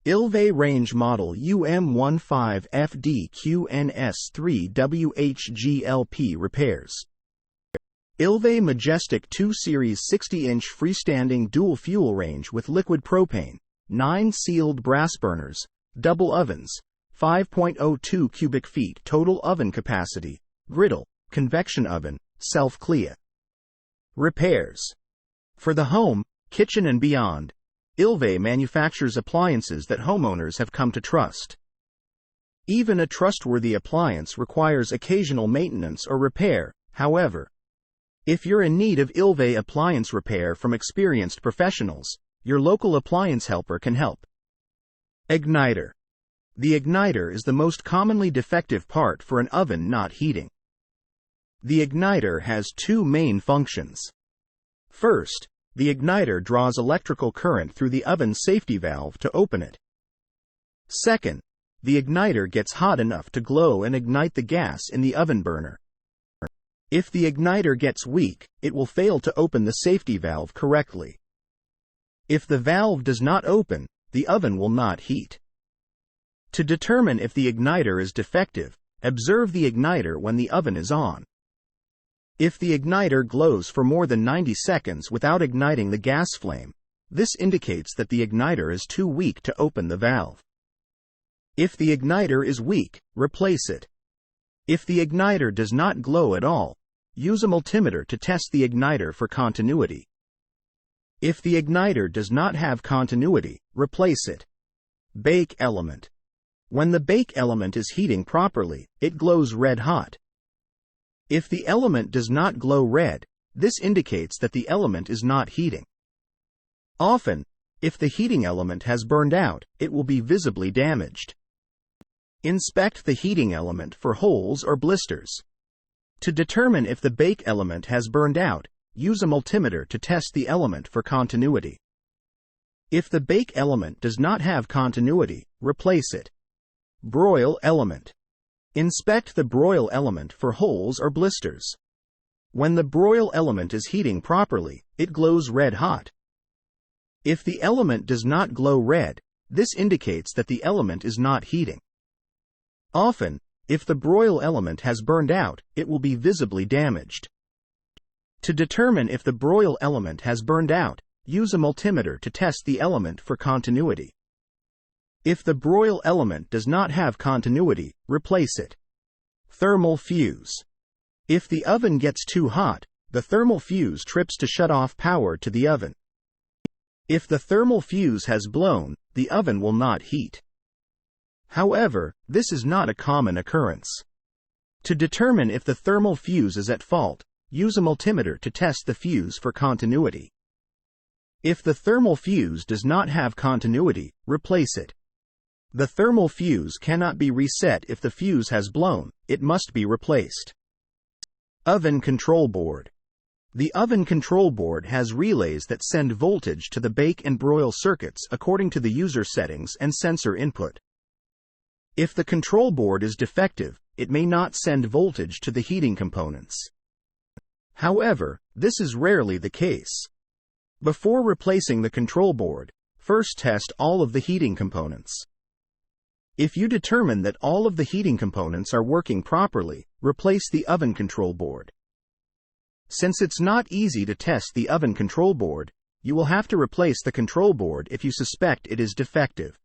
Ilve range model UM15FDQNS3WHGLP repairs. Ilve Majestic 2 Series 60-inch freestanding dual fuel range with liquid propane, 9 sealed brass burners, double ovens, 5.02 cubic feet total oven capacity, griddle, convection oven, self-clear. Repairs. For the home, kitchen and beyond, Ilve manufactures appliances that homeowners have come to trust. Even a trustworthy appliance requires occasional maintenance or repair, however. If you're in need of Ilve appliance repair from experienced professionals, your local appliance helper can help. Igniter. The igniter is the most commonly defective part for an oven not heating. The igniter has two main functions. First, the igniter draws electrical current through the oven safety valve to open it. Second, the igniter gets hot enough to glow and ignite the gas in the oven burner. If the igniter gets weak, it will fail to open the safety valve correctly. If the valve does not open, the oven will not heat. To determine if the igniter is defective, observe the igniter when the oven is on. If the igniter glows for more than 90 seconds without igniting the gas flame, this indicates that the igniter is too weak to open the valve. If the igniter is weak, replace it. If the igniter does not glow at all, use a multimeter to test the igniter for continuity. If the igniter does not have continuity, replace it. Bake element. When the bake element is heating properly, it glows red hot. If the element does not glow red, this indicates that the element is not heating. Often, if the heating element has burned out, it will be visibly damaged. Inspect the heating element for holes or blisters. To determine if the bake element has burned out, use a multimeter to test the element for continuity. If the bake element does not have continuity, replace it. Broil element. Inspect the broil element for holes or blisters. When the broil element is heating properly, it glows red hot. If the element does not glow red, this indicates that the element is not heating. Often, if the broil element has burned out, it will be visibly damaged. To determine if the broil element has burned out, use a multimeter to test the element for continuity. If the broil element does not have continuity, replace it. Thermal fuse. If the oven gets too hot, the thermal fuse trips to shut off power to the oven. If the thermal fuse has blown, the oven will not heat. However, this is not a common occurrence. To determine if the thermal fuse is at fault, use a multimeter to test the fuse for continuity. If the thermal fuse does not have continuity, replace it. The thermal fuse cannot be reset if the fuse has blown, it must be replaced. Oven control board. The oven control board has relays that send voltage to the bake and broil circuits according to the user settings and sensor input. If the control board is defective, it may not send voltage to the heating components. However, this is rarely the case. Before replacing the control board, first test all of the heating components. If you determine that all of the heating components are working properly, replace the oven control board. Since it's not easy to test the oven control board, you will have to replace the control board if you suspect it is defective.